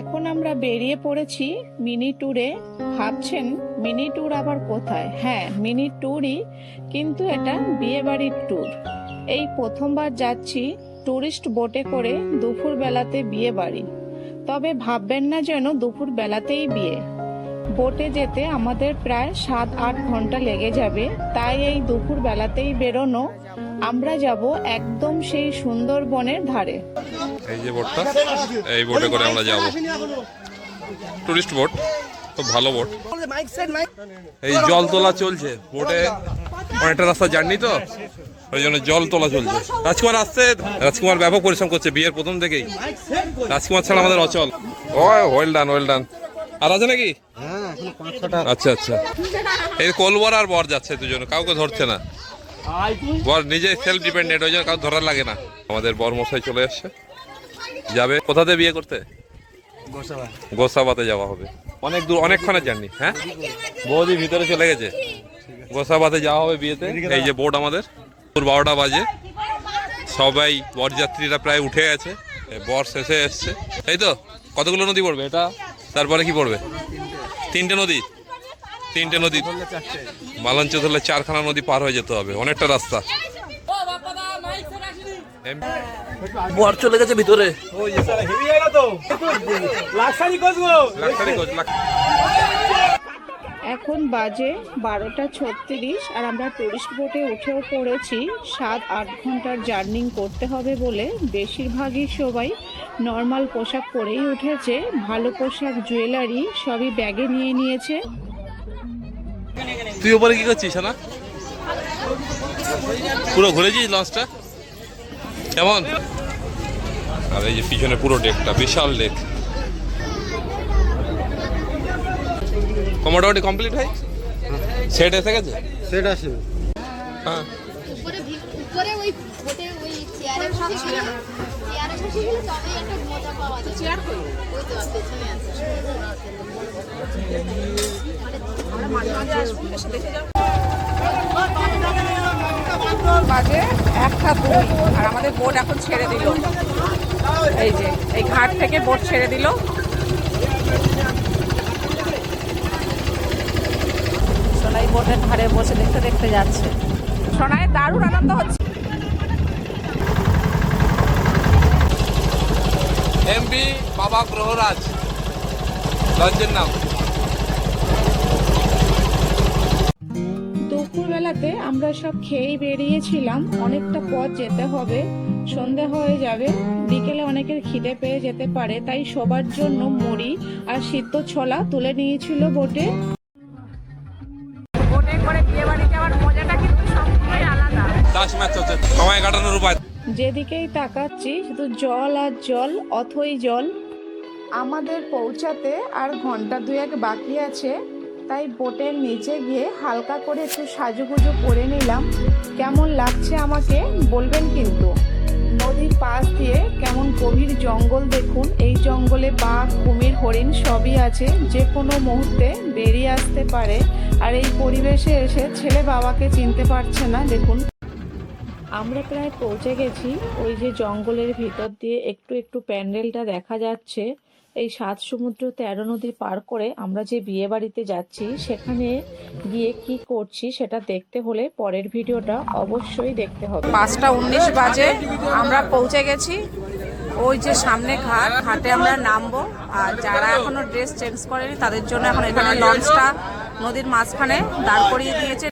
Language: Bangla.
এখন আমরা বেরিয়ে পড়েছি মিনি ট্যুরে। ভাবছেন মিনি ট্যুর আবার কোথায়? হ্যাঁ, মিনি ট্যুরই, কিন্তু এটা বিয়ে বাড়ির ট্যুর। এই প্রথমবার যাচ্ছি টুরিস্ট বোটে করে দুপুর বেলাতে বিয়ে বাড়ি। তবে ভাববেন না যেন দুপুর বেলাতেই বিয়ে। বোটে যেতে আমাদের প্রায় 7-8 ঘন্টা লেগে যাবে, তাই এই দুপুর বেলাতেই বেরোনো। আমরা যাব একদম সেই সুন্দরবনের ধারে। এই যে বোটটা, এই বোটে করে আমরা যাব, টুরিস্ট বোট, খুব ভালো বোট। এই জল তোলা চলছে বোটে, অনেকটা রাস্তা জার্নি তো, ওই জন্য জল তোলা চলছে। রাজকুমার আসছে, রাজকুমার ব্যাপক পরিশ্রম করছে বিয়ের প্রথম থেকেই। রাজকুমার ছাড়া আমাদের অচল। ও ওয়েল ডান, ওয়েল ডান। আর আছে নাকি? আচ্ছা আচ্ছা, এই কোলবর আর বর যাচ্ছে দুজনে, কাউকে ধরছে না। বর নিজে সেলফ ডিপেন্ডেন্ট, ওই জন্য কাউ ধরার লাগে না। আমাদের বর মশাই চলে আসছে, যাবে কোথাতে বিয়ে করতে? গোসাবাতে যাওয়া হবে, অনেক দূর, অনেকক্ষণের জার্নি। হ্যাঁ, বৌদি ভিতরে চলে গেছে, গোসাবাতে যাওয়া হবে বিয়েতে। এই যে বোট আমাদের, 12টা বাজে, সবাই বরযাত্রীরা প্রায় উঠে গেছে, বর শেষে এসছে। এই তো, কতগুলো নদী পড়বে এটা, তারপরে কি পড়বে? তিনটে নদী মালঞ্চ ধরলে 4খানা নদী পার হয়ে যেতে হবে, অনেকটা রাস্তা। বর চলে গেছে ভিতরে। এখন বাজে 12টা 36 আর আমরা টুরিস্ট বোটে উঠেও পড়েছি। 7-8 ঘন্টার জার্নি করতে হবে বলে বেশিরভাগই সবাই নর্মাল পোশাক পরেই উঠেছে। ভালো পোশাক, জুয়েলারি সবই ব্যাগে নিয়ে নিয়েছে। তুই ওপরে কি করছিস না? পুরো ঘুরেছিস লঞ্চটা, কেমন? আর এই যে পিছনে পুরো ডেকটা, বিশাল ডেক। মোটামুটি কমপ্লিট হয়, সেট এসে গেছে, সেট আসে। হ্যাঁ, উপরে ওই বোটে ওই চেয়ারের সাথে চেয়ারের সাথে গেলে তবেই একটা মজা পাওয়া যায়। চেয়ার কই? ওই তো পেছনে আছে। আমরা মাঝে মাঝে আসবো, এসে দেখে যাও। বাজে 1টা 2 আর আমাদের বোট এখন ছেড়ে দিল। এই যে এই ঘাট থেকে বোট ছেড়ে দিল। সোনাই বোটের ধারে বসে দেখতে দেখতে যাচ্ছে। সোনাই দারুণ আনন্দ হচ্ছে। এমপি বাবা গ্রহরাজ লঞ্চের নাম। দুপুরবেলাতে আমরা সব খেয়েই বেরিয়েছিলাম। অনেকটা পথ যেতে হবে, সন্ধে হয়ে যাবে, বিকেলে অনেকের খিদে পেয়ে যেতে পারে, তাই সবার জন্য মুড়ি আর সিদ্ধ ছোলা তুলে নিয়েছিল বোটে। বোটে করে বিয়ে বাড়ি যাওয়ার মজাটা কিন্তু সম্পূর্ণ আলাদা। 10 ম্যাচ হচ্ছে, সময় কাটানোর উপায়। যেদিকেই তাকাচ্ছি শুধু জল আর জল, অথই জল। আমাদের পৌঁছাতে আর ঘন্টা 2-1 বাকি আছে, তাই বোটের নিচে গিয়ে হালকা করে একটু সাজুগুজু করে নিলাম। কেমন লাগছে আমাকে বলবেন কিন্তু। নদীর পাশ দিয়ে কেমন গভীর জঙ্গল দেখুন। এই জঙ্গলে বাঘ, কুমির, হরিণ সবই আছে, যে কোনো মুহূর্তে বেরিয়ে আসতে পারে। আর এই পরিবেশে এসে ছেলে বাবাকে চিনতে পারছে না। দেখুন, আমরা প্রায় পৌঁছে গেছি। ওই যে জঙ্গলের ভিতর দিয়ে একটু একটু প্যান্ডেলটা দেখা যাচ্ছে। এই 7 সমুদ্র 13 নদী পার করে আমরা যে বিয়ে বাড়িতে যাচ্ছি, সেখানে গিয়ে কি করছি সেটা দেখতে হলে পরের ভিডিওটা অবশ্যই দেখতে হবে। 5টা 19 বাজে, আমরা পৌঁছে গেছি। ওই যে সামনে ঘাট, ঘাটে আমরা নামবো। আর যারা এখনো ড্রেস চেঞ্জ করেনি তাদের জন্য এখন এখানে লঞ্চটা নদীর মাঝখানে দাঁড় করিয়ে দিয়েছে।